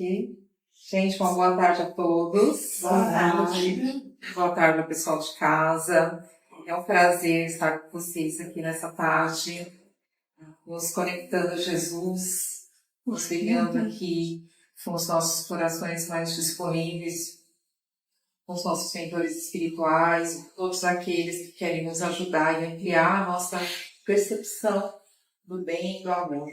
aqui. Gente, uma boa tarde a todos. Boa tarde. Boa tarde ao pessoal de casa. É um prazer estar com vocês aqui nessa tarde, nos conectando a Jesus, nos ligando aqui com os nossos corações mais disponíveis, com os nossos mentores espirituais, todos aqueles que querem nos ajudar e ampliar a nossa percepção do bem e do amor.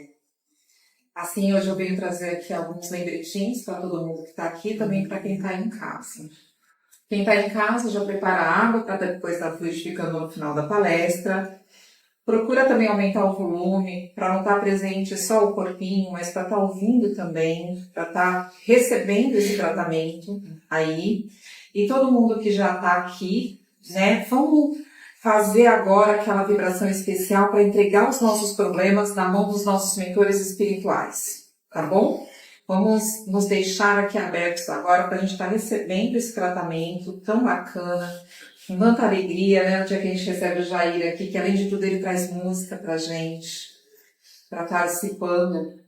Assim, hoje eu venho trazer aqui alguns lembretinhos para todo mundo que está aqui, também para quem está em casa. Quem está em casa já prepara a água para depois estar fluidificando no final da palestra. Procura também aumentar o volume, para não estar presente só o corpinho, mas para estar ouvindo também, para estar recebendo esse tratamento aí. E todo mundo que já está aqui, né, vamos fazer agora aquela vibração especial para entregar os nossos problemas na mão dos nossos mentores espirituais, tá bom? Vamos nos deixar aqui abertos agora para a gente estar recebendo esse tratamento tão bacana, com tanta alegria, né? No dia que a gente recebe o Jair aqui, que além de tudo ele traz música pra gente, para estar dissipando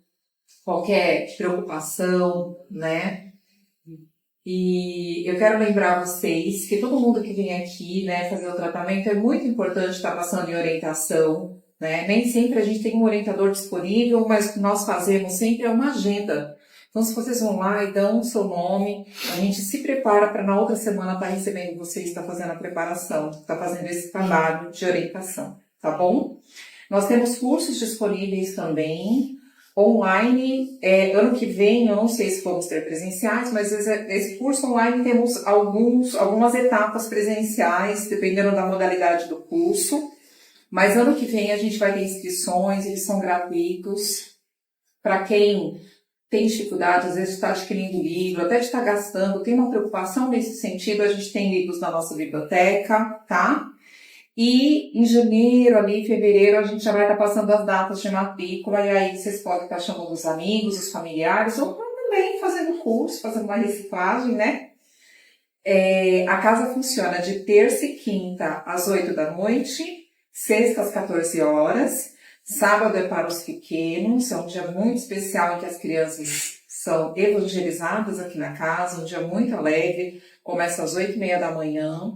qualquer preocupação, né? E eu quero lembrar vocês que todo mundo que vem aqui, né, fazer o tratamento é muito importante estar passando em orientação, né? Nem sempre a gente tem um orientador disponível, mas o que nós fazemos sempre é uma agenda. Então, se vocês vão lá e dão o seu nome, a gente se prepara para na outra semana estar recebendo vocês, estar fazendo a preparação, estar fazendo esse trabalho de orientação, tá bom? Nós temos cursos disponíveis também, online. Ano que vem, eu não sei se vamos ter presenciais, mas esse curso online temos algumas etapas presenciais, dependendo da modalidade do curso. Mas ano que vem a gente vai ter inscrições, eles são gratuitos. Para quem tem dificuldade, às vezes está adquirindo livro, até de estar gastando, tem uma preocupação nesse sentido, a gente tem livros na nossa biblioteca, tá? E em janeiro, ali, fevereiro, a gente já vai estar passando as datas de matrícula, e aí vocês podem estar chamando os amigos, os familiares, ou também fazendo curso, fazendo uma reciclagem, né? A casa funciona de terça e quinta às 8 da noite, sexta às 14 horas, sábado é para os pequenos, é um dia muito especial em que as crianças são evangelizadas aqui na casa, um dia muito alegre, começa às 8h30 da manhã,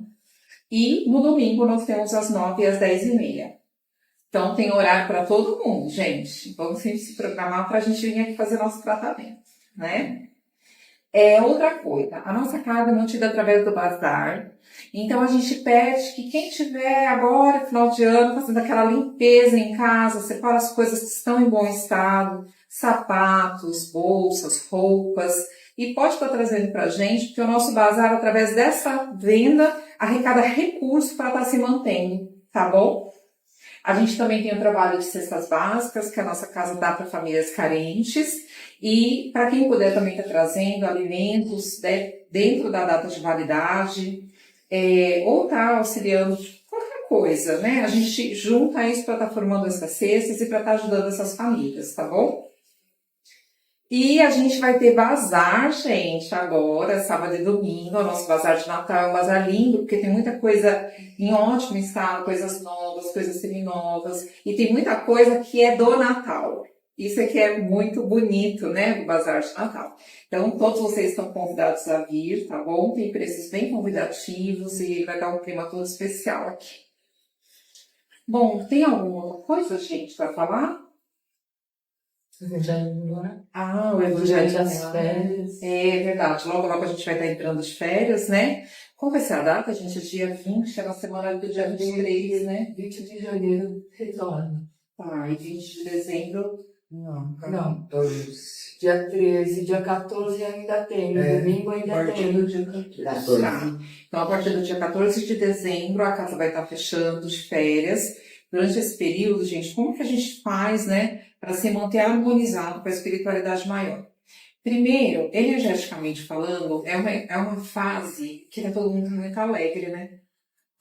e no domingo nós temos às 9h e às 10h30. Então tem horário para todo mundo, gente. Vamos sempre se programar para a gente vir aqui fazer nosso tratamento, né? Outra coisa, a nossa casa é mantida através do bazar. Então a gente pede que quem tiver agora, final de ano, fazendo aquela limpeza em casa, separa as coisas que estão em bom estado, sapatos, bolsas, roupas, e pode estar trazendo para a gente, porque o nosso bazar, através dessa venda, arrecada recursos para estar se mantendo, tá bom? A gente também tem o trabalho de cestas básicas, que a nossa casa dá para famílias carentes, e para quem puder também estar trazendo alimentos, né, dentro da data de validade, ou tá auxiliando qualquer coisa, né? A gente junta isso para estar formando essas cestas e para estar ajudando essas famílias, tá bom? E a gente vai ter bazar, gente, agora, sábado e domingo. O nosso bazar de Natal é um bazar lindo, porque tem muita coisa em ótimo estado, coisas novas, coisas seminovas. E tem muita coisa que é do Natal. Isso aqui é muito bonito, né, do bazar de Natal. Então, todos vocês estão convidados a vir, tá bom? Tem preços bem convidativos e ele vai dar um clima todo especial aqui. Bom, tem alguma coisa, gente, para falar? Evangelho, O Evangelho das férias. É verdade, logo a gente vai estar entrando de férias, né? Qual vai ser a data, gente? Dia 20, é na semana do dia 23, né? 20 de janeiro, retorno. E 20 de dezembro. Não. Dia 13, dia 14 ainda tem, no domingo ainda tem. Do dia 14. Tá. Então, a partir do dia 14 de dezembro, a casa vai estar fechando de férias. Durante esse período, gente, como que a gente faz, né, para se manter harmonizado com a espiritualidade maior? Primeiro, energeticamente falando, é uma fase que tá todo mundo muito alegre, né?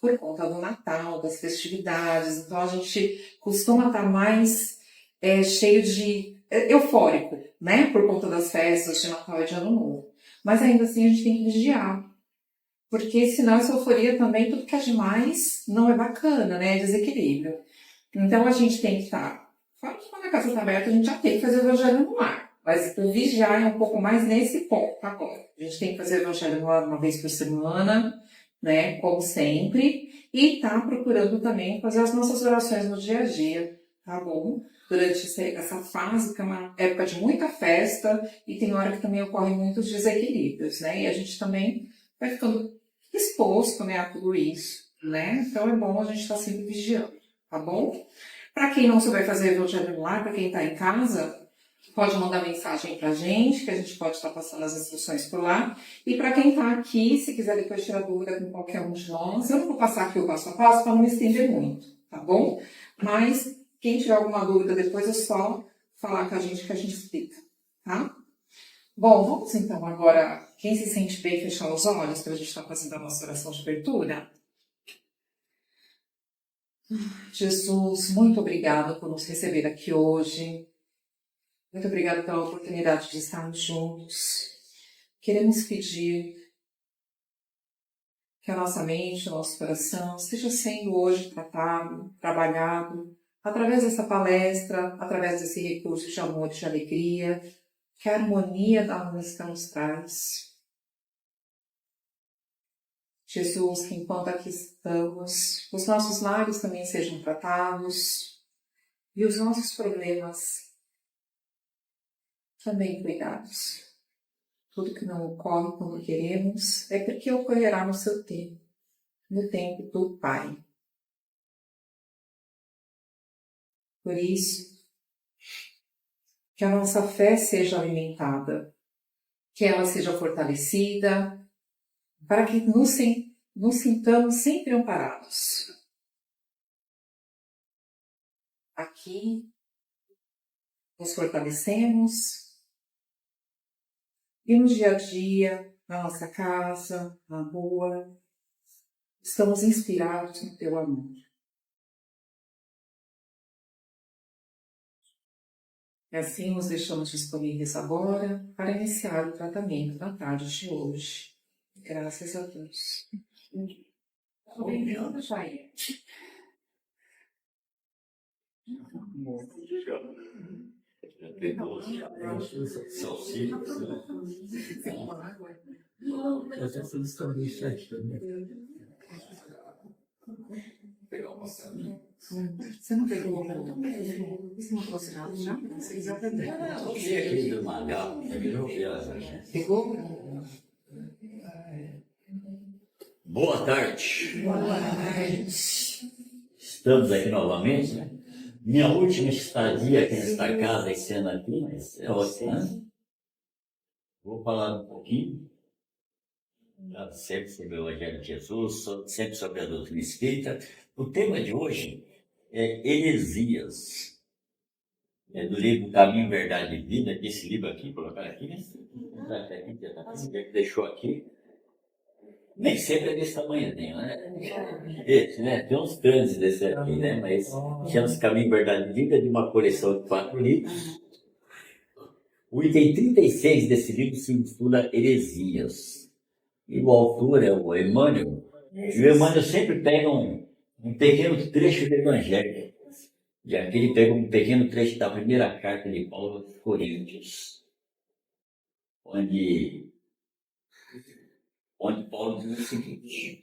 Por conta do Natal, das festividades. Então, a gente costuma estar mais cheio de eufórico, né? Por conta das festas de Natal e de Ano Novo. Mas ainda assim, a gente tem que vigiar. Porque senão essa euforia também, tudo que é demais, não é bacana, né? É desequilíbrio. Então, a gente tem que estar... Fora que quando a casa está aberta, a gente já tem que fazer o evangelho no lar. Mas o vigiar é um pouco mais nesse ponto agora. A gente tem que fazer o evangelho uma vez por semana, né? Como sempre. E tá procurando também fazer as nossas orações no dia a dia, tá bom? Durante essa fase, que é uma época de muita festa, e tem hora que também ocorrem muitos desequilíbrios, né? E a gente também vai ficando exposto, né, a tudo isso, né? Então é bom a gente estar sempre vigiando, tá bom? Para quem não souber fazer evangelho no lar, para quem está em casa, pode mandar mensagem para a gente, que a gente pode estar passando as instruções por lá. E para quem está aqui, se quiser depois tirar dúvida com qualquer um de nós, eu não vou passar aqui o passo a passo para não me estender muito, tá bom? Mas quem tiver alguma dúvida depois é só falar com a gente que a gente explica, tá? Bom, vamos então agora, quem se sente bem, fechar os olhos para a gente estar fazendo a nossa oração de abertura. Jesus, muito obrigada por nos receber aqui hoje. Muito obrigada pela oportunidade de estarmos juntos. Queremos pedir que a nossa mente, o nosso coração esteja sendo hoje tratado, trabalhado, através dessa palestra, através desse recurso de amor e de alegria, que a harmonia da música nos traz. Jesus, que enquanto aqui estamos, os nossos lares também sejam tratados e os nossos problemas também cuidados. Tudo que não ocorre como queremos é porque ocorrerá no seu tempo, no tempo do Pai. Por isso, que a nossa fé seja alimentada, que ela seja fortalecida, para que nos sintamos sempre amparados. Aqui, nos fortalecemos e no dia a dia, na nossa casa, na rua, estamos inspirados no teu amor. E assim nos deixamos disponíveis agora para iniciar o tratamento na tarde de hoje. Graças a Deus. Bem-vindo, Jair. Você não pegou o meu também? Você não trouxe nada já? Você quiser aprender. Pegou? Boa tarde. Boa tarde. Estamos aqui novamente, né? Minha última estadia aqui nesta casa, esse ano aqui, mas é ótimo, né? Vou falar um pouquinho, sempre sobre o Evangelho de Jesus, sempre sobre a doutrina espírita. O tema de hoje é heresias. É do livro Caminho, Verdade e Vida, esse livro aqui, colocar aqui, né? Deixou aqui. Nem sempre é desse tamanhozinho, né? Esse, né? Tem uns grandes desse aqui, né? Mas chama-se Caminho, Verdade e Vida, de uma coleção de 4 livros. O item 36 desse livro se intitula Heresias. E o autor é o Emmanuel. E o Emmanuel sempre pega um pequeno trecho do Evangelho. Já que ele pega um pequeno trecho da primeira carta de Paulo aos Coríntios, onde Paulo diz o seguinte: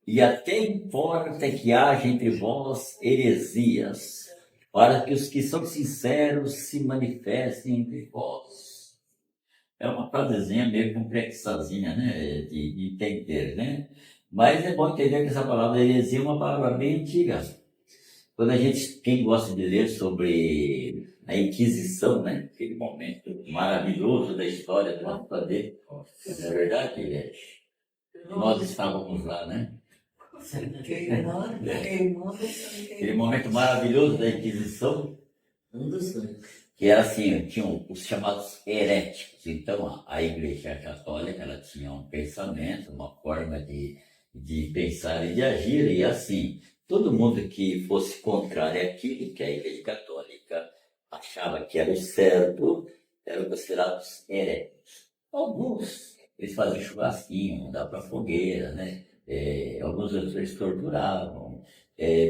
e até importa que haja entre vós heresias, para que os que são sinceros se manifestem entre vós. É uma frasezinha meio complexazinha, né, de entender, né? Mas é bom entender que essa palavra heresia é uma palavra bem antiga. Quando quem gosta de ler sobre a Inquisição, né, aquele momento maravilhoso da história do nosso planeta, não é verdade, nós estávamos lá, né? Aquele momento maravilhoso da Inquisição, que era assim, tinham os chamados heréticos. Então, a Igreja Católica, ela tinha um pensamento, uma forma de pensar e de agir, e assim, todo mundo que fosse contrário àquilo que a Igreja Católica achava que era o certo, eram considerados heréticos. Alguns, eles faziam churrasquinho, mandavam para fogueira, né? Alguns eles torturavam.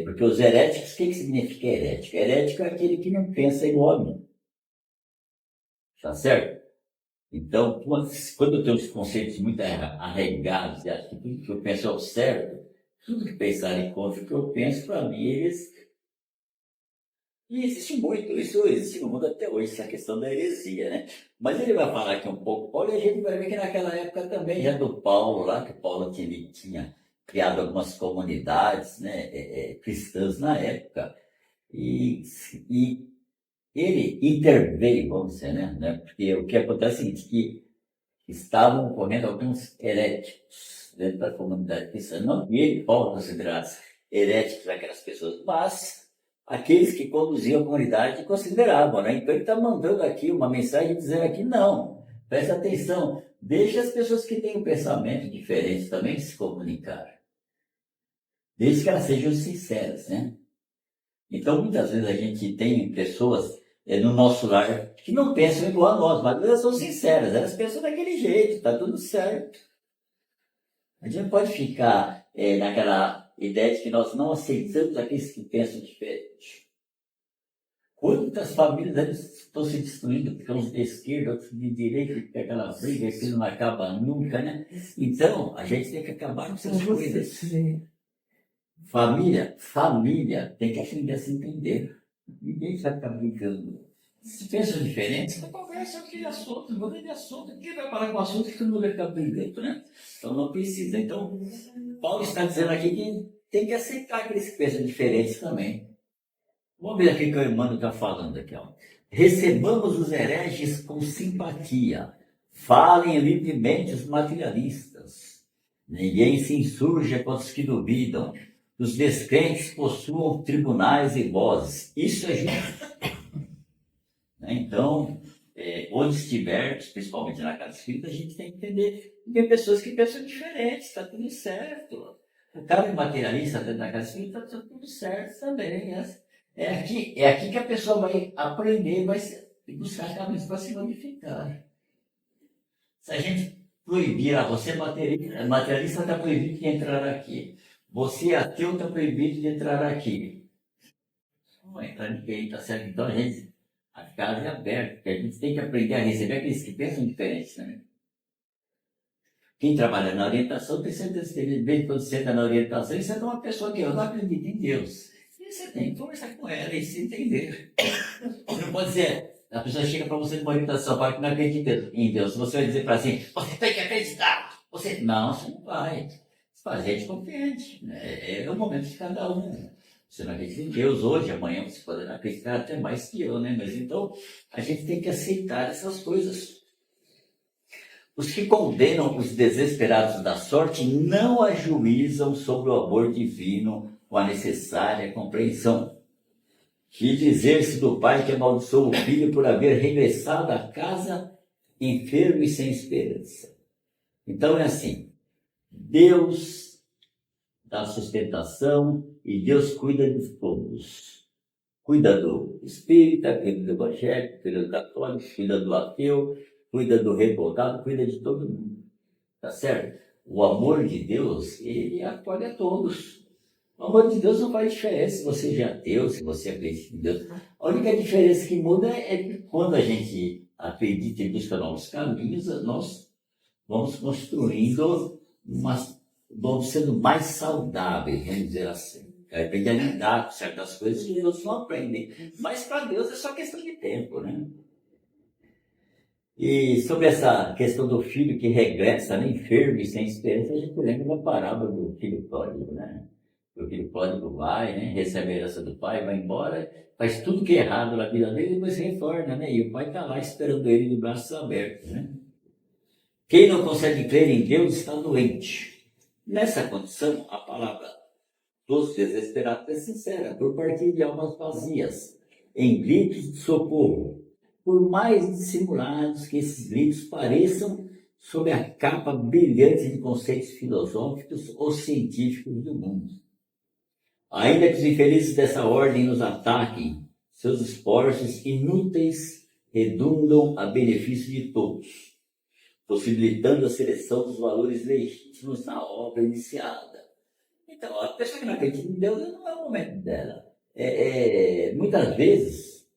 Porque os heréticos, o que significa herético? Herético é aquele que não pensa igual a mim. Tá certo? Então, quando eu tenho os conceitos muito arraigados e acho que tudo que eu penso é o certo, tudo que pensarem contra o que eu penso, para mim, e existe muito, isso existe no mundo até hoje, essa questão da heresia, né? Mas ele vai falar aqui um pouco, Paulo, e a gente vai ver que naquela época também, já do Paulo lá, que Paulo tinha criado algumas comunidades, né, cristãs na época, e ele interveio, vamos dizer, né? Porque o que acontece é o seguinte, que estavam ocorrendo alguns heréticos dentro da comunidade cristã. Não que ele, Paulo, considerasse heréticos aquelas pessoas, mas aqueles que conduziam a comunidade consideravam, né? Então ele está mandando aqui uma mensagem dizendo aqui, não, presta atenção, deixa as pessoas que têm um pensamento diferente também se comunicar. Desde que elas sejam sinceras, né? Então, muitas vezes a gente tem pessoas no nosso lar que não pensam igual a nós, mas elas são sinceras, elas pensam daquele jeito, está tudo certo. A gente não pode ficar naquela ideia de que nós não aceitamos aqueles que pensam diferente. Quantas famílias estão se destruindo, porque uns de esquerda, outros de direita, fica aquela briga que não acaba nunca, né? Então, a gente tem que acabar com essas coisas. Família tem que aprender a se entender. Ninguém vai ficar brincando. Se pensam diferentes, então conversa aquele assunto, muda de assunto. Quem vai falar com o assunto que todo mundo vai ficar brigando, né? Então não precisa. Então, Paulo está dizendo aqui que tem que aceitar aqueles que pensam diferentes também. Vamos ver aqui o que o Emmanuel está falando aqui, ó. Recebamos os hereges com simpatia. Falem livremente os materialistas. Ninguém se insurja contra os que duvidam. Os descrentes possuam tribunais e vozes. Isso é justo. Então, onde estiver, principalmente na casa espírita, a gente tem que entender que tem pessoas que pensam diferente, está tudo certo. O cara materialista dentro da casa espírita está tudo certo também. É aqui que a pessoa vai aprender, vai buscar caminhos para se modificar. Se a gente proibir, você materialista está proibido de entrar aqui. Você ateu está proibido de entrar aqui. Não vai entrar ninguém, está certo? Então a casa é aberta, porque a gente tem que aprender a receber aqueles que pensam diferente também. Quem trabalha na orientação tem certeza que desde quando você entra na orientação, você é uma pessoa que eu não acredito em Deus. E você tem que conversar com ela e se entender. Você não pode dizer, a pessoa chega para você numa orientação, fala que não acredita em Deus. Você vai dizer para assim, você tem que acreditar. Não, você não vai. Você faz gente confiante. É o momento de cada um. Você não acredita em Deus hoje, amanhã você pode acreditar até mais que eu, né? Mas então, a gente tem que aceitar essas coisas. Os que condenam os desesperados da sorte não ajuizam sobre o amor divino com a necessária compreensão. E dizer-se do pai que amaldiçoou o filho por haver regressado à casa enfermo e sem esperança. Então é assim, Deus dá sustentação e Deus cuida de todos. Cuida do espírita, cuida do evangélico, cuida do católico, cuida do ateu, cuida do revoltado, cuida de todo mundo. Tá certo? O amor de Deus, ele acolhe a todos. O amor de Deus não faz diferença se você já é ateu, se você acredita em Deus. A única diferença que muda é que quando a gente acredita e busca novos caminhos, nós vamos construindo, vamos sendo mais saudáveis, vamos dizer assim. Aprende a lidar com certas coisas que os outros não aprendem. Mas para Deus é só questão de tempo, né? E sobre essa questão do filho que regressa, né, enfermo e sem esperança, a gente lembra da parábola do filho pródigo, né? O filho pródigo vai, né, recebe a herança do pai, vai embora, faz tudo que é errado na vida dele e depois retorna, né? E o pai está lá esperando ele de braços abertos, né? Quem não consegue crer em Deus está doente. Nessa condição, a palavra dos desesperados é sincera, por partir de almas vazias, em gritos de socorro, por mais dissimulados que esses gritos pareçam sob a capa brilhante de conceitos filosóficos ou científicos do mundo. Ainda que os infelizes dessa ordem nos ataquem, seus esforços inúteis redundam a benefício de todos, possibilitando a seleção dos valores legítimos na obra iniciada. Então, a pessoa que não acredita em Deus não é o momento dela. Muitas vezes,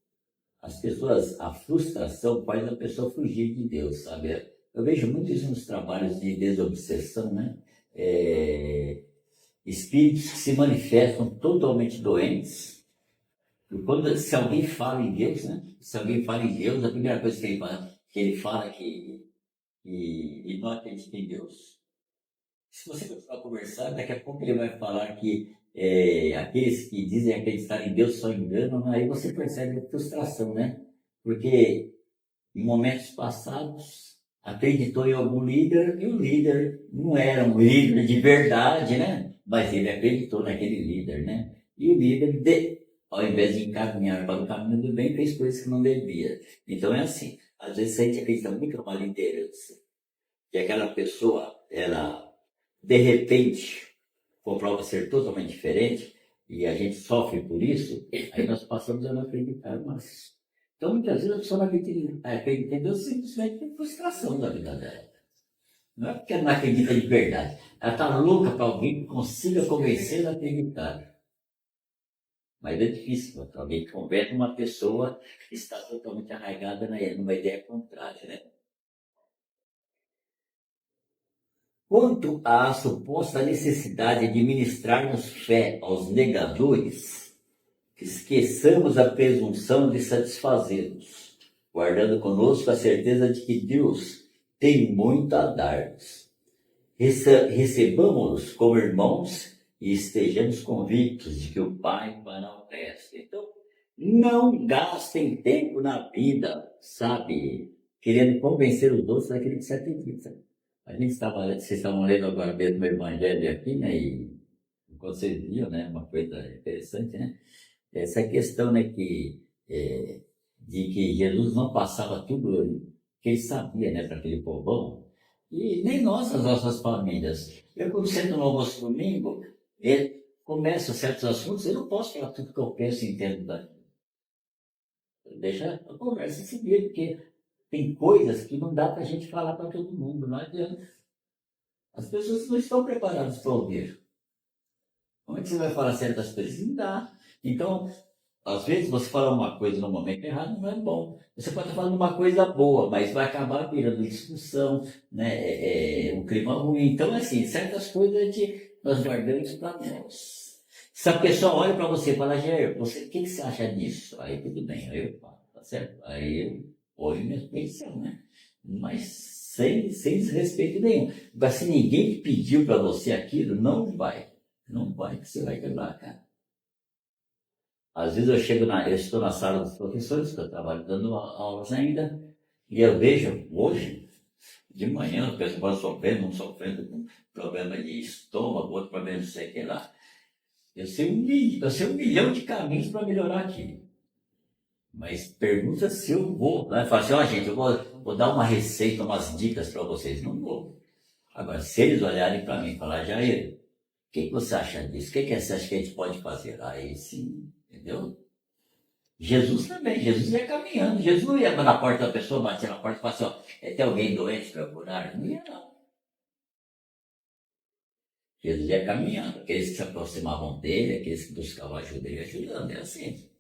as pessoas, a frustração faz a pessoa fugir de Deus, sabe? Eu vejo muito isso nos trabalhos de desobsessão, né? Espíritos que se manifestam totalmente doentes. E se alguém fala em Deus, né? Se alguém fala em Deus, a primeira coisa que ele fala é que ele não acredita em Deus. Se você continuar conversando, daqui a pouco ele vai falar que aqueles que dizem acreditar em Deus só enganam, aí você percebe a frustração, né? Porque em momentos passados acreditou em algum líder e o líder não era um líder de verdade, né? Mas ele acreditou naquele líder, né? E o líder, ao invés de encaminhar para o caminho do bem, fez coisas que não devia. Então é assim, às vezes a gente acredita muito numa liderança, que aquela pessoa, ela, de repente, comprova ser totalmente diferente, e a gente sofre por isso, aí nós passamos a não acreditar mais. Então, muitas vezes a pessoa não acredita em Deus simplesmente por frustração da vida dela. Não é porque ela não acredita de verdade. Ela está louca para alguém que consiga convencê-la a acreditar. Mas é difícil para alguém que converte uma pessoa que está totalmente arraigada numa ideia contrária, né? Quanto à suposta necessidade de ministrarmos fé aos negadores, esqueçamos a presunção de satisfazê-los, guardando conosco a certeza de que Deus tem muito a dar-nos. Recebamos-los como irmãos e estejamos convictos de que o Pai fará o resto. Então, não gastem tempo na vida, sabe, querendo convencer os outros daquilo que você acredita. Vocês estavam lendo agora mesmo o Evangelho aqui, né, e enquanto vocês viam, né, uma coisa interessante, né, essa questão, né, de que Jesus não passava tudo que ele sabia, né, para aquele povão, e nem nós, as nossas famílias. Eu, quando sento no almoço domingo, começo certos assuntos, eu não posso falar tudo que eu penso e entendo daquilo. Deixa a conversa seguir, porque tem coisas que não dá para a gente falar para todo mundo, não adianta. As pessoas não estão preparadas para ouvir. Como é que você vai falar certas coisas? Não dá. Então, às vezes você fala uma coisa no momento errado, não é bom. Você pode estar falando uma coisa boa, mas vai acabar virando discussão, né? Um clima ruim. Então, assim, certas coisas nós guardamos para nós. Se a pessoa olha para você e fala, Jair, o que você acha disso? Aí tudo bem, aí eu falo, tá certo? Aí eu olho minha posição, né? Mas sem desrespeito nenhum. Mas se ninguém pediu para você aquilo, não vai que você vai quebrar a cara. Às vezes eu estou na sala dos professores, que eu trabalho dando aulas ainda, e eu vejo hoje, de manhã, o pessoal sofrendo, um sofrendo com problema de estômago, outro problema de sei que lá. Eu sei um milhão de caminhos para melhorar aquilo. Mas pergunta se eu vou. Né? Fala assim, gente, eu vou dar uma receita, umas dicas para vocês. Não vou. Agora, se eles olharem para mim e falar, Jair, o que você acha disso? O que você acha que a gente pode fazer? Aí sim, entendeu? Jesus também, Jesus ia caminhando. Jesus não ia na porta da pessoa, bater na porta e falar assim, ó, tem alguém doente para curar? Não ia, não. Jesus ia caminhando. Aqueles que se aproximavam dele, aqueles que buscavam ajuda, ele ia ajudando. É assim.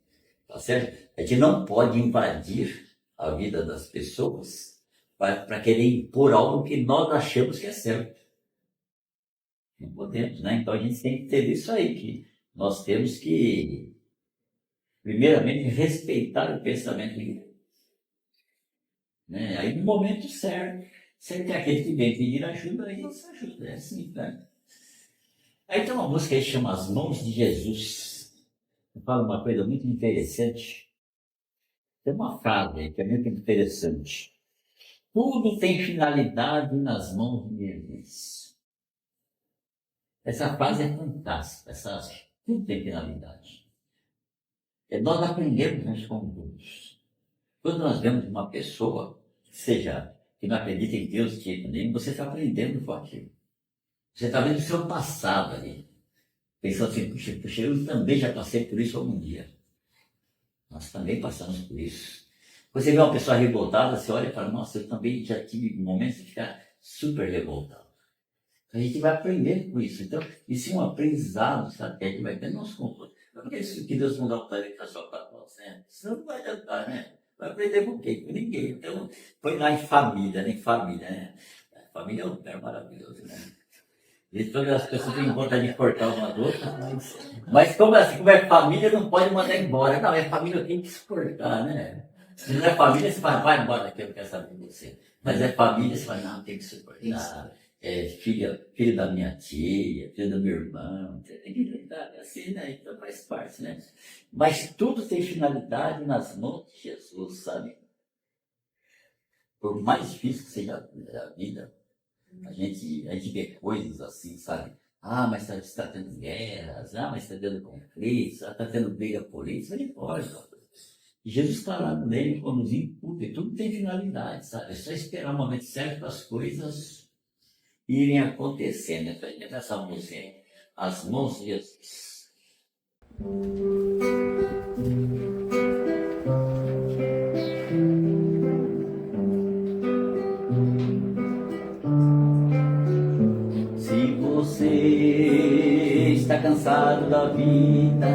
Tá certo? A gente não pode invadir a vida das pessoas para querer impor algo que nós achamos que é certo. Não podemos, né? Então a gente tem que ter isso aí, que nós temos que, primeiramente, respeitar o pensamento de Deus. Né? Aí no momento certo, sempre tem aquele que vem pedir ajuda, aí você ajuda. É assim, né? Aí tem uma música que chama As Mãos de Jesus. Fala uma coisa muito interessante. Tem uma frase aí que é muito interessante. Tudo tem finalidade nas mãos de Jesus. Essa frase é fantástica. Tudo tem finalidade. Nós aprendemos uns com os outros. Quando nós vemos uma pessoa, seja que não acredita em Deus de jeito nenhum, você está aprendendo com aquilo. Você está vendo o seu passado ali. Pensando assim, puxa, eu também já passei por isso algum dia. Nós também passamos por isso. Você vê uma pessoa revoltada, você olha e fala, nossa, eu também já tive momentos de ficar super revoltado. A gente vai aprender com isso. Então, isso é um aprendizado, sabe? Que a gente vai ter nos confortos. Não é isso que Deus não dá um planeta só para nós, né? Isso não vai adiantar, né? Vai aprender com quem? Com ninguém. Então, põe lá em família, né? Família é um lugar maravilhoso, né? E todas as pessoas têm vontade de cortar umas outras, mas como assim, como é família, não pode mandar embora. Não, é família, tem que suportar, né? Se não é família, você fala, vai embora daqui, eu não quero saber de você. Mas é família, você fala, não, tem que suportar. É filho da minha tia, filho do meu irmão, você tem que lidar assim, né? Então faz parte, né? Mas tudo tem finalidade nas mãos de Jesus, sabe? Por mais difícil que seja a vida, a gente vê coisas assim, sabe? Ah, mas está tendo guerras, mas está tendo conflitos, está tendo briga política, não importa. Jesus está lá nele, conduzindo tudo, e tudo tem finalidade, sabe? É só esperar o momento certo para as coisas irem acontecendo. Então, essa música, as mãos de Jesus. Se você está cansado da vida,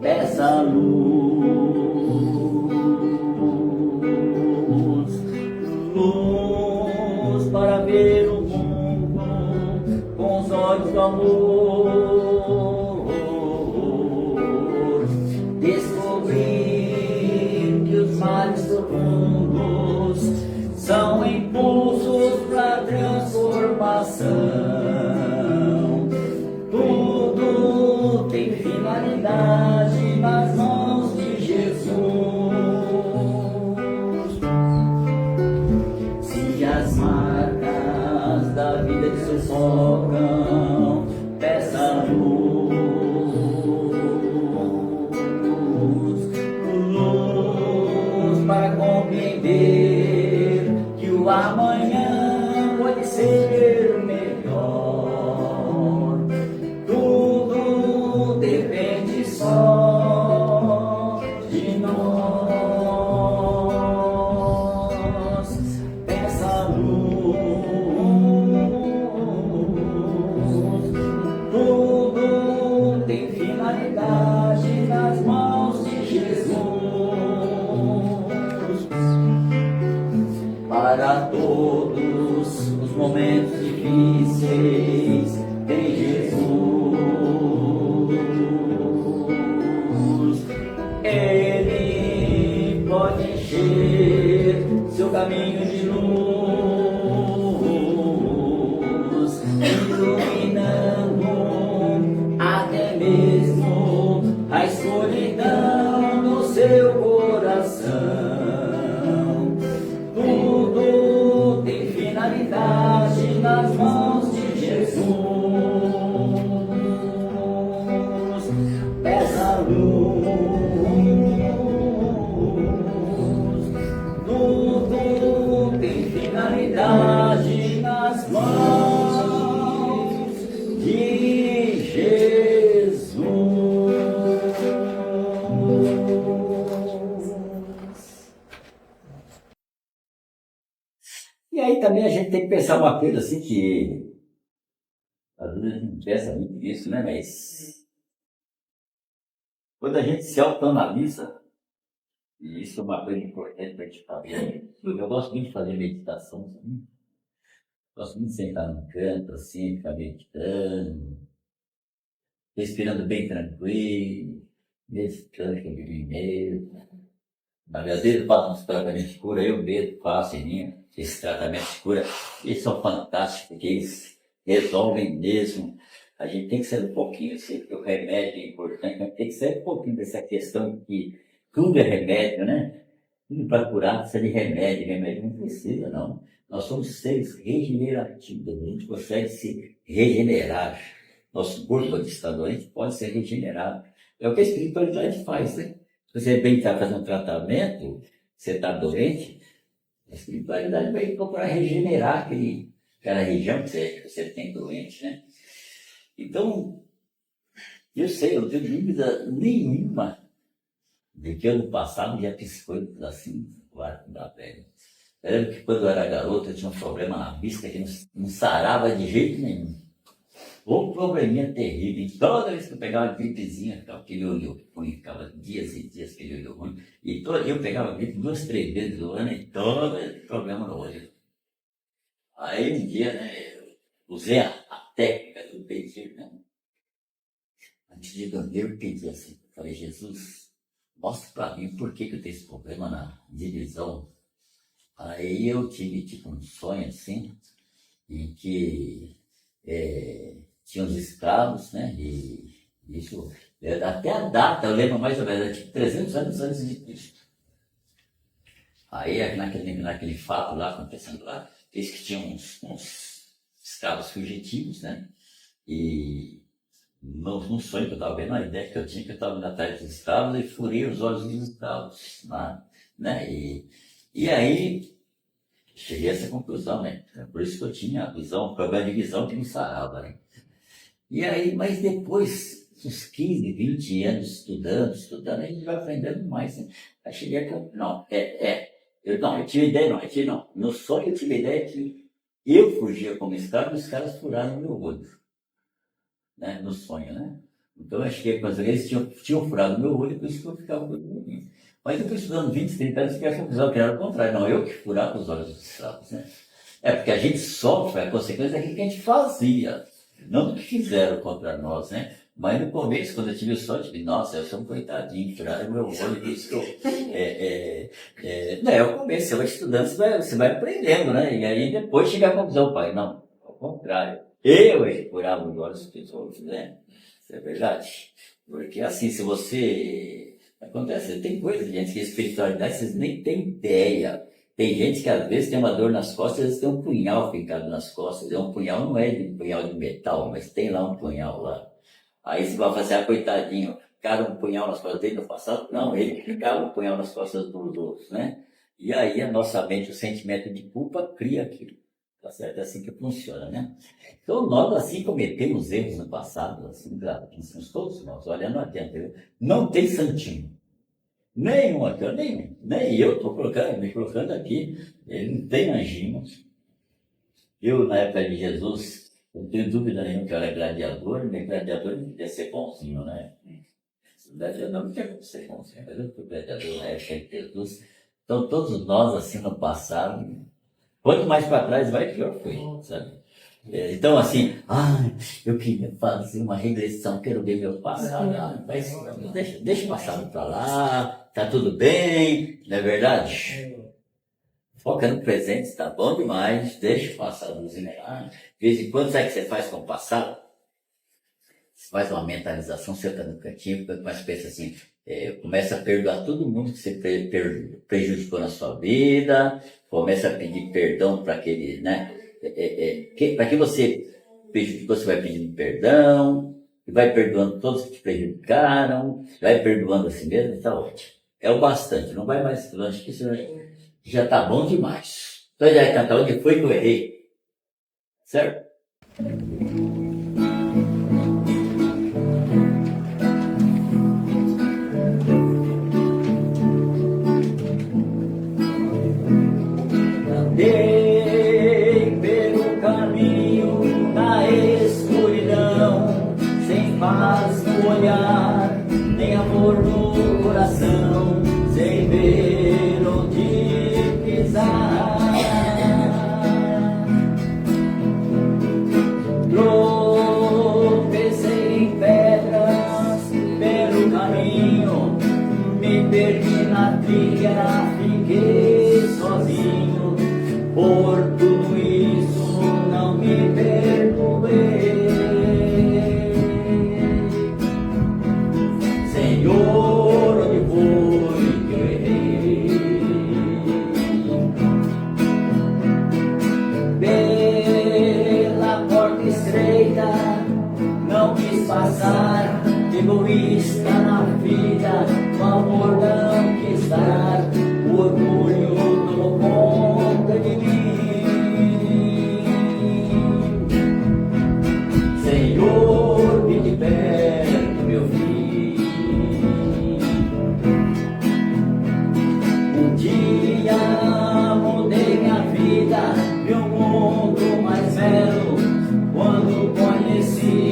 peça luz para ver o mundo com os olhos do amor, descobrir que os males profundos são impulsos para transformação. Tudo tem finalidade nas mãos de Jesus. Se as marcas da vida te sufocam, peça luz para compreender que o amanhã pode ser melhor. Tudo depende só de nós. Peça luz. Tudo tem finalidade nas mãos de Jesus. Para todos os momentos difíceis, tem Jesus. Ele pode encher seu caminho de luz, iluminando até mesmo a escuridão do seu coração. Tudo tem finalidade nas mãos de Jesus. Peça luz. Tudo tem finalidade nas mãos de Jesus. E aí também a gente tem que pensar uma coisa assim que às vezes a gente pensa muito nisso, né? Mas quando a gente se autoanalisa, e isso é uma coisa importante para a gente fazer, eu gosto muito de fazer meditação, assim. Gosto muito de sentar num canto assim, ficar meditando, respirando bem tranquilo, meditando com mim mesmo. Às vezes eu faço uns tratamentos de cura, eu mesmo faço em mim, esses tratamentos de cura, eles são fantásticos, porque eles resolvem mesmo. A gente tem que sair um pouquinho, sei que o remédio é importante, mas tem que sair um pouquinho dessa questão que tudo é remédio, né? Tudo para curar precisa de remédio não precisa, não. Nós somos seres regenerativos, a gente consegue se regenerar. Nosso corpo que está doente pode ser regenerado. É o que a espiritualidade faz, né? Se você bem está fazendo um tratamento, você está doente, a espiritualidade vai procurar regenerar aquela região que você tem doente, né? Então, eu sei, eu não tenho dúvida nenhuma de que ano passado já fiz coisas assim, quarto da velha. Eu lembro que quando eu era garoto eu tinha um problema na vista que não sarava de jeito nenhum. O probleminha terrível. E toda vez que eu pegava uma gripezinha, ficava aquele olho ruim, ficava dias e dias aquele olho ruim. E todo dia eu pegava gripe 2, 3 vezes no ano e todo problema no olho. Aí um dia, né, eu usei a técnica do pedir, né? Antes de dormir, eu pedi assim, falei, Jesus, mostra para mim por que eu tenho esse problema na divisão. Aí eu tive tipo um sonho assim, em que tinha uns escravos, né? E isso, até a data, eu lembro mais ou menos, era tipo 300 anos antes de Cristo. Aí, naquele fato lá, acontecendo lá, diz que tinha uns escravos fugitivos, né? E num sonho que eu estava vendo, a ideia que eu tinha que eu estava indo atrás dos escravos e furei os olhos dos escravos, né? E aí, cheguei a essa conclusão, né? Por isso que eu tinha a visão, o problema de visão que me sarava, né? E aí, mas depois, uns 15, 20 anos estudando, a gente vai aprendendo mais, né? Aí cheguei a não, eu tive ideia, não. No sonho eu tive a ideia que eu fugia como escravo e os caras furaram o meu olho, né? No sonho, né? Então eu achei que eles tinham furado o meu olho e por isso que eu ficava com o olho ruim. Mas eu fui estudando 20, 30 anos e fiquei achando que era o contrário. Não, eu que furava os olhos dos escravos, né? Porque a gente sofre a consequência daquilo que a gente fazia, não do que fizeram contra nós, né? Mas no começo, quando eu tive o sonho, eu disse, nossa, eu sou um coitadinho, tiraram meu olho e isso. Não, é o começo, você vai estudando, você vai aprendendo, né? E aí depois chega a conclusão, pai, não, ao contrário. Eu furava os olhos dos tesouros, né? Isso é verdade. Porque assim, se você... Acontece, tem coisas, gente, que espiritualidade, vocês nem têm ideia. Tem gente que às vezes tem uma dor nas costas, às vezes tem um punhal fincado nas costas. Um punhal não é de punhal de metal, mas tem lá um punhal lá. Aí você vai fazer, coitadinho, ficaram um punhal nas costas dele no passado? Não, ele ficava um punhal nas costas dos outros, né? E aí a nossa mente, o sentimento de culpa, cria aquilo. Tá certo? É assim que funciona, né? Então nós assim cometemos erros no passado, assim, gravíssimos, todos nós. Olha, não adianta, não tem santinho. Nenhum aqui, nem eu estou me colocando aqui, ele não tem anjinho. Eu, na época de Jesus, não tenho dúvida nenhuma que eu era gladiador, nem gladiador devia ser bonzinho, né? Gladiador não tinha como ser bonzinho, mas eu fui gladiador na época de Jesus. Então todos nós, assim, no passado, quanto mais para trás vai, pior foi, sabe? Então, assim, eu queria fazer uma regressão, quero ver meu passado. Mas deixa o passado para lá, tá tudo bem, não é verdade? Foca no presente, tá bom demais, deixa o passado nos enganar. De vez em quando, sabe o que você faz com o passado? Você faz uma mentalização, você tá no cantinho, mas pensa assim, começa a perdoar todo mundo que você prejudicou na sua vida, começa a pedir perdão para aquele, né? Para que você prejudicou, você vai pedindo perdão, e vai perdoando todos que te prejudicaram, vai perdoando a si mesmo, está ótimo. É o bastante, não vai mais longe que isso já está bom demais. Então já vai cantar onde foi que eu errei, certo? Pelo caminho da escuridão, sem paz no olhar, nem amor no coração, sem ver onde pisar. Tropecei em pedras pelo caminho, me perdi na trilha, fiquei sozinho. Por tudo isso não me perdoei. Senhor, onde foi que eu errei? Pela porta estreita não quis passar, egoísta na vida, o amor não quis dar, o orgulho tomou conta de mim. Senhor, me de perto, meu filho. Um dia mudei minha vida, vi um mundo mais belo, quando conheci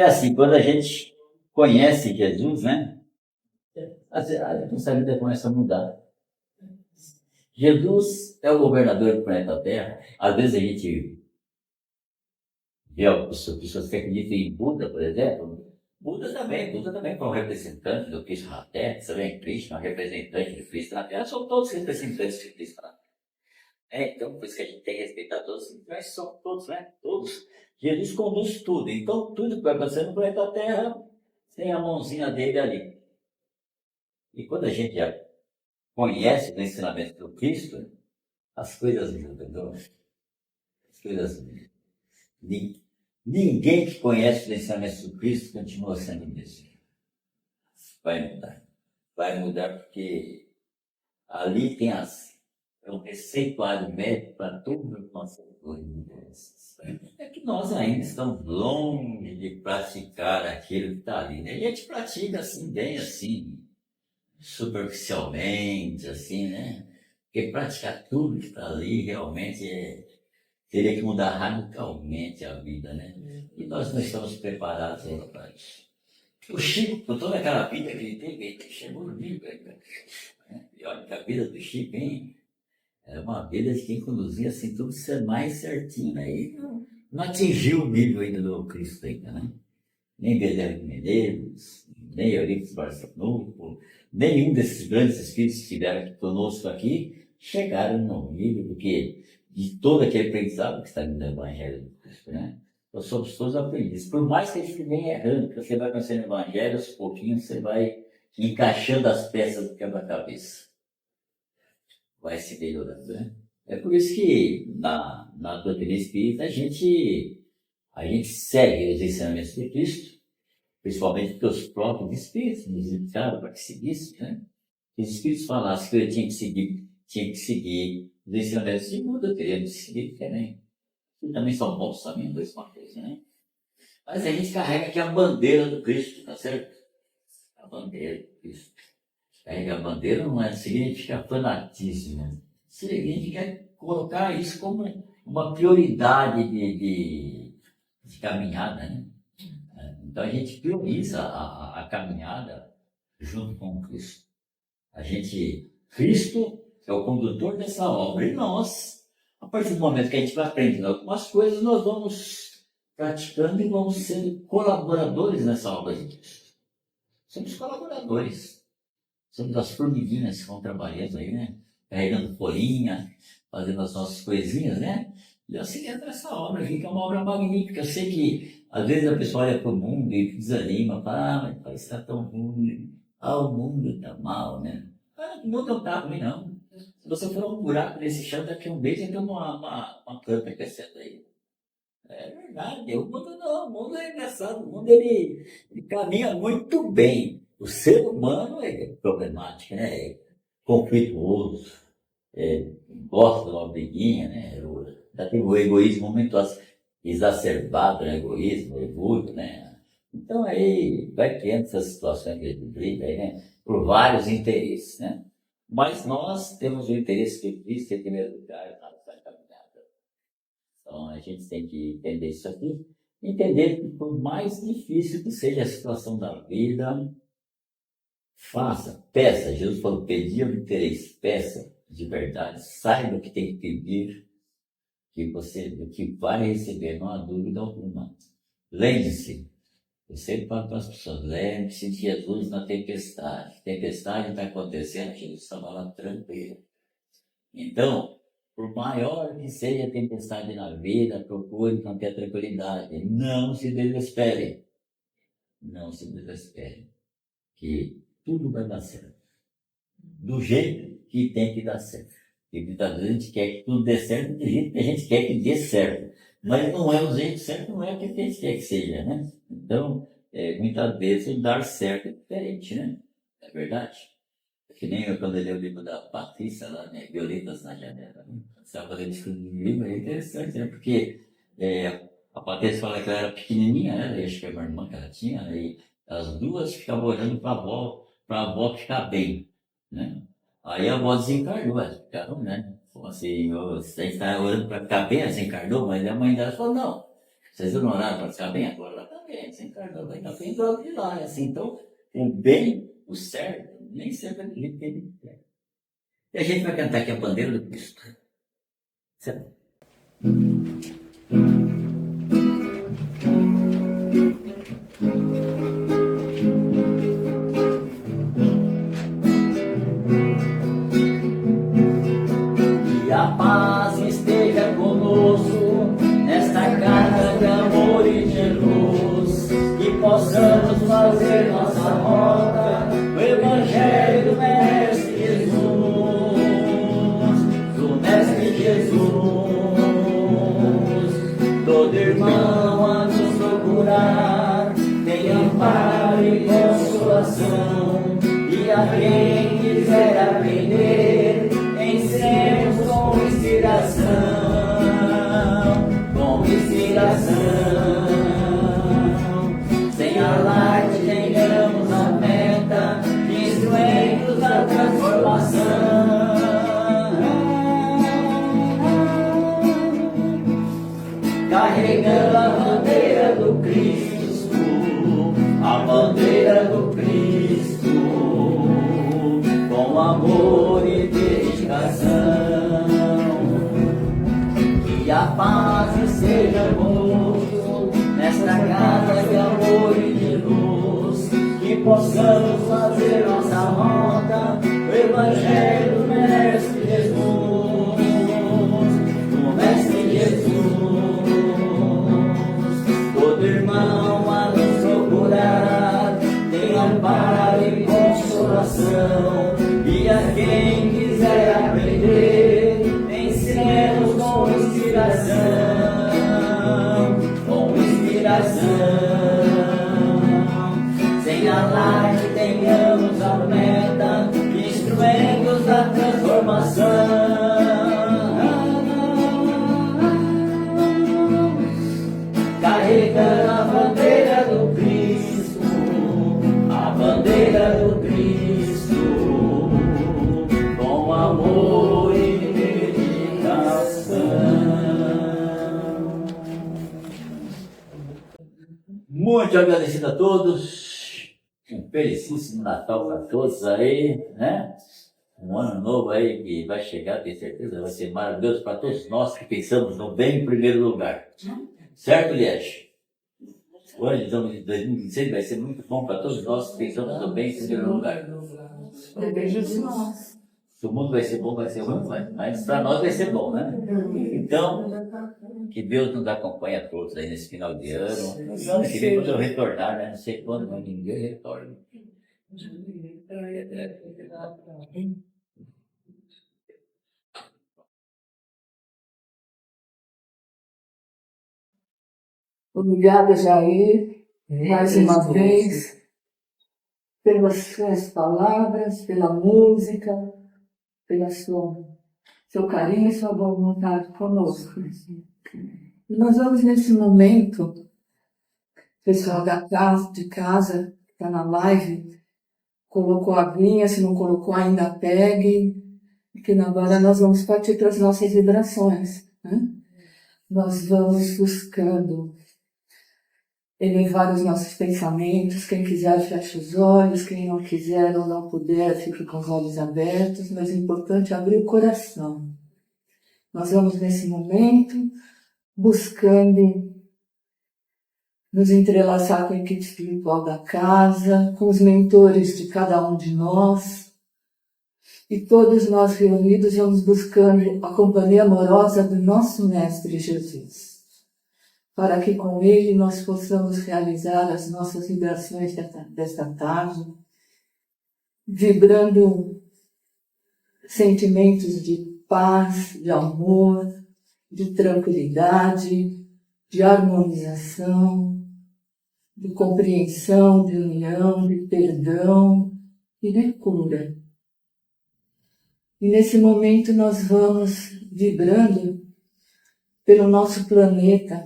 é assim, quando a gente conhece Jesus, né? A nossa vida começa a mudar. Jesus é o governador do planeta Terra. Às vezes a gente vê algumas pessoas que acreditam em Buda, por exemplo. Buda também foi um representante do Cristo na Terra. Você vê em Cristo, um representante de Cristo na Terra. São todos representantes de Cristo na Terra. Então, por isso que a gente tem que respeitar todos. Nós somos todos, né? Todos. Jesus conduz tudo. Então, tudo que vai acontecer no planeta Terra tem a mãozinha dele ali. E quando a gente já conhece o ensinamento do Cristo, as coisas mudam, não? As coisas mudam. Ninguém que conhece o ensinamento do Cristo continua sendo o mesmo. Vai mudar. Vai mudar porque ali tem um receituário médico para todas as nossas doenças. É que nós ainda estamos longe de praticar aquilo que está ali. Né? E a gente pratica assim, bem assim, superficialmente, assim, né? Porque praticar tudo que está ali realmente teria que mudar radicalmente a vida, né? E nós não estamos preparados ainda para isso. O Chico, com toda aquela vida que ele teve, ele chegou no nível, né? E olha que a vida do Chico, hein? Era uma vida de quem conduzia assim, tudo ser mais certinho, né? E não atingiu o nível ainda do Cristo ainda, né? Nem Bezerra de Menezes, nem Eurípides Barçanufo, nenhum desses grandes espíritos que estiveram conosco aqui chegaram no nível de todo aquele aprendizado que está no Evangelho do Cristo, né? Nós somos todos aprendizes. Por mais que a gente venha errando, você vai conhecendo o Evangelho, aos pouquinhos você vai encaixando as peças do quebra-cabeça. Vai se melhorando, né? É por isso que na doutrina espírita a gente segue os ensinamentos de Cristo, principalmente porque os próprios espíritos nos indicaram para que seguisse, né? Se os espíritos falassem que eu tinha que seguir os ensinamentos de Buda, eu teria que seguir também. E também são bons também, dois uma coisa, né? Mas a gente carrega aqui a bandeira do Cristo, tá certo? A bandeira do Cristo. Carregar a bandeira não significa fanatismo. Significa colocar isso como uma prioridade de caminhada, né? Então a gente prioriza a caminhada junto com Cristo. Cristo é o condutor dessa obra. E nós, a partir do momento que a gente vai aprendendo algumas coisas, nós vamos praticando e vamos sendo colaboradores nessa obra de Cristo. Somos colaboradores. Somos as formiguinhas que vão trabalhando aí, né? Carregando folhinha, fazendo as nossas coisinhas, né? E assim entra essa obra aqui, que é uma obra magnífica. Eu sei que às vezes a pessoa olha para o mundo e desanima, fala, mas parece que está tão ruim. O mundo está mal, né? O mundo não está ruim, não. Se você for um buraco nesse chão, daqui a um mês entra uma planta crescendo aí. É verdade, o mundo é engraçado, o mundo ele caminha muito bem. O ser humano é problemático, né? É conflituoso, gosta de uma briguinha, né? Já tem o egoísmo muito exacerbado, né? Egoísmo, orgulho, né? Então aí vai criando essas situações de briga aí, né? Por vários interesses, né? Mas nós temos o interesse de Cristo em primeiro lugar na nossa caminhada. Então a gente tem que entender isso aqui, entender que por mais difícil que seja a situação da vida, faça, peça. Jesus falou, pedir o interesse, peça de verdade, saiba o que tem que pedir, do que vai receber, não há dúvida alguma. Lembre-se, eu sempre falo para as pessoas, lembre-se de Jesus na tempestade. Tempestade está acontecendo, Jesus estava lá tranquilo. Então, por maior que seja a tempestade na vida, procure manter a tranquilidade. Não se desespere. Não se desespere. Que tudo vai dar certo. Do jeito que tem que dar certo. E muitas vezes a gente quer que tudo dê certo do jeito que a gente quer que dê certo. Mas não é o jeito certo, não é o que a gente quer que seja, né? Então, muitas vezes o dar certo é diferente, né? É verdade. Que nem eu, quando eu li o livro da Patrícia, lá, né? Violetas na Janela. Estava fazendo isso no livro, é interessante, né? Porque a Patrícia fala que ela era pequenininha, né? Eu acho que é uma irmã que ela tinha, né? E as duas ficavam olhando para a avó ficar bem, né? Aí a avó desencarnou, elas ficaram, né? Falou assim, você está orando para ficar bem, ela desencarnou, mas a mãe dela falou, não, Vocês não oraram para ficar bem? Agora ela está bem, você encarnou bem, ela fez logo de lá. É assim, então, o bem, o certo, nem sempre a gente tem. E a gente vai cantar aqui a bandeira do Cristo. Certo? Que a paz esteja conosco nesta casa de amor e de luz, que possamos fazer nossa rota no Evangelho do Mestre Jesus, do Mestre Jesus. Todo irmão a nos procurar tem amparo e consolação, e a quem quiser aprender ensinemos com inspiração, com inspiração. Sem alarde tenhamos a meta, instrumentos da transformação. Carregando a bandeira do Cristo, a bandeira do Cristo, com amor e dedicação. Que a paz seja conosco nesta casa de amor e de luz, que possamos fazer nossa rota no Evangelho do Mestre Jesus, do Mestre Jesus. Todo irmão a nos procurar tem amparo e consolação, e a quem quiser aprender ensinemos com inspiração, com inspiração. Sem alarde tenhamos a meta, instrumentos da transformação. Carregando a bandeira do Cristo, a bandeira do Cristo, com amor e dedicação. Muito agradecido a todos, um felicíssimo Natal para todos aí, né? Um ano novo aí que vai chegar, tenho certeza, vai ser maravilhoso para todos nós que pensamos no bem em primeiro lugar. Certo, Liege? O ano de 2026 vai ser muito bom para todos nós que pensamos no bem em primeiro lugar. Se o mundo vai ser bom, vai ser ruim, mas para nós vai ser bom, né? Então, que Deus nos acompanhe a todos aí nesse final de ano. Ano que vem, quando eu retornar, né? Não sei quando, mas ninguém retorna. Obrigada, Jair, mais uma vez, pelas suas palavras, pela música, pelo seu carinho e sua boa vontade conosco. E nós vamos, nesse momento, pessoal de casa, que está na live, colocou a vinha, se não colocou ainda pegue, porque agora nós vamos partir para as nossas vibrações, né? Nós vamos buscando elevar os nossos pensamentos. Quem quiser fecha os olhos, quem não quiser ou não puder fique com os olhos abertos, mas é importante abrir o coração. Nós vamos nesse momento buscando nos entrelaçar com a equipe espiritual da casa, com os mentores de cada um de nós, e todos nós reunidos vamos buscando a companhia amorosa do nosso Mestre Jesus, para que com Ele nós possamos realizar as nossas vibrações desta tarde, vibrando sentimentos de paz, de amor, de tranquilidade, de harmonização, de compreensão, de união, de perdão e de cura. E nesse momento nós vamos vibrando pelo nosso planeta,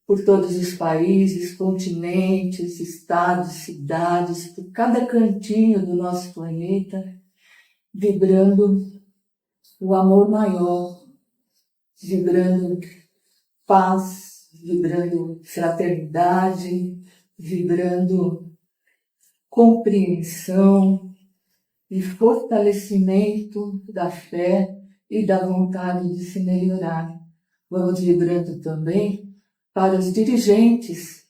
por todos os países, continentes, estados, cidades, por cada cantinho do nosso planeta, vibrando o amor maior, vibrando paz, vibrando fraternidade, vibrando compreensão e fortalecimento da fé e da vontade de se melhorar. Vamos vibrando também para os dirigentes,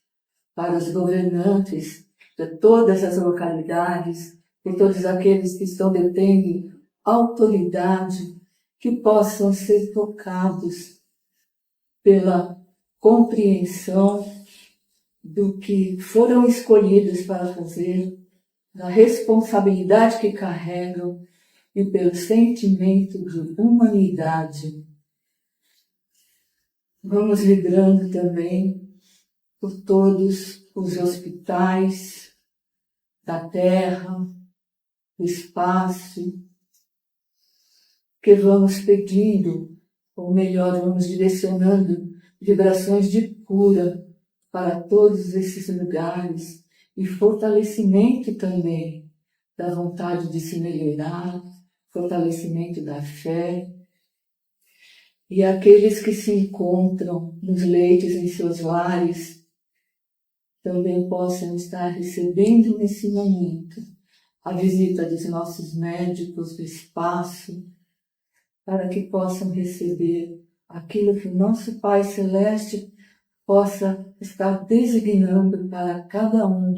para os governantes de todas as localidades, de todos aqueles que estão detendo autoridade, que possam ser tocados pela compreensão do que foram escolhidos para fazer, da responsabilidade que carregam e pelo sentimento de humanidade. Vamos vibrando também por todos os hospitais da terra, do espaço, que vamos pedindo, ou melhor, vamos direcionando vibrações de cura para todos esses lugares e fortalecimento também da vontade de se melhorar, fortalecimento da fé. E aqueles que se encontram nos leitos em seus lares também possam estar recebendo nesse momento a visita dos nossos médicos do espaço, para que possam receber aquilo que o nosso Pai Celeste possa estar designando para cada um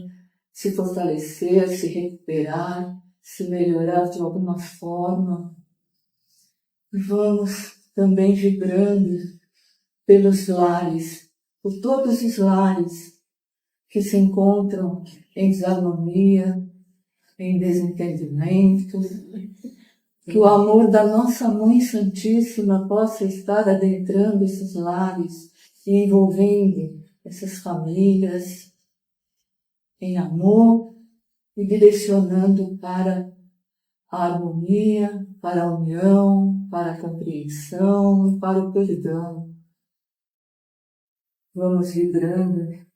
se fortalecer, se recuperar, se melhorar de alguma forma. E vamos também vibrando pelos lares, por todos os lares que se encontram em desarmonia, em desentendimento, que o amor da nossa Mãe Santíssima possa estar adentrando esses lares e envolvendo essas famílias em amor e direcionando para a harmonia, para a união, para a compreensão e para o perdão. Vamos vibrando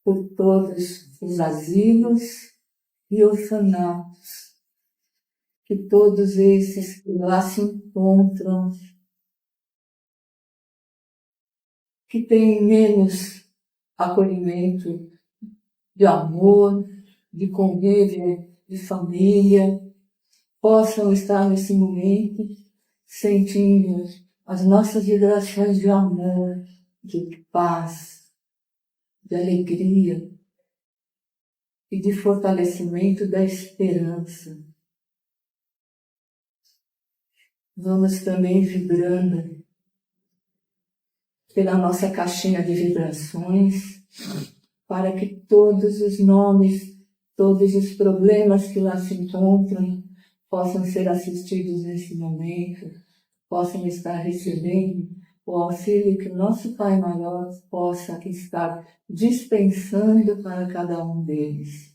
por todos os asilos e orfanatos, que todos esses que lá se encontram, que têm menos acolhimento de amor, de convívio, de família, possam estar nesse momento sentindo as nossas vibrações de amor, de paz, de alegria e de fortalecimento da esperança. Vamos também vibrando pela nossa caixinha de vibrações, para que todos os nomes, todos os problemas que lá se encontram possam ser assistidos nesse momento, possam estar recebendo o auxílio que o nosso Pai Maior possa estar dispensando para cada um deles.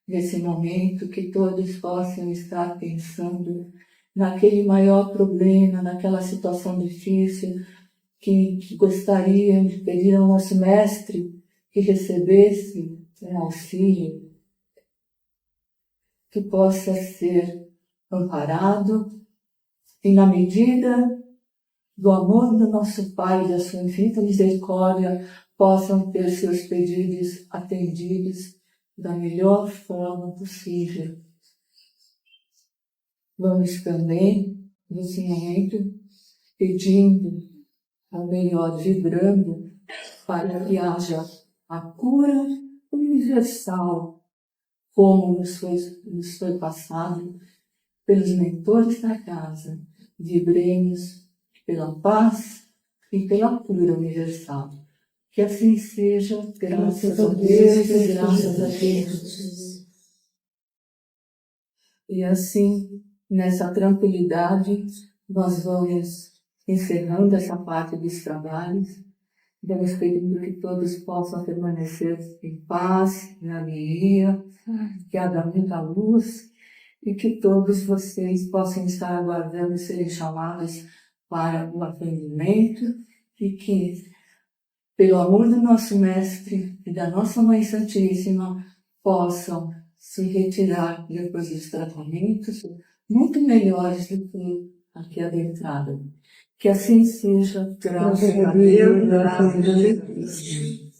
Nesse momento, que todos possam estar pensando naquele maior problema, naquela situação difícil, que gostariam de pedir ao nosso Mestre que recebesse um auxílio, que possa ser amparado e, na medida do amor do nosso Pai e da sua infinita misericórdia, possam ter seus pedidos atendidos da melhor forma possível. Vamos também, nesse momento, pedindo, ou melhor, vibrando, para que haja a cura universal, como nos foi passado pelos mentores da casa. Vibremos pela paz e pela cura universal. Que assim seja, graças a Deus e graças a Deus. E assim, nessa tranquilidade, nós vamos encerrando essa parte dos trabalhos. Vamos pedindo que todos possam permanecer em paz, em harmonia, que haja muita luz e que todos vocês possam estar aguardando serem chamados para o atendimento e que, pelo amor do nosso Mestre e da nossa Mãe Santíssima, possam se retirar depois dos tratamentos muito melhores do que aqui adentrado. Que assim seja, graças a Deus, graças a Jesus.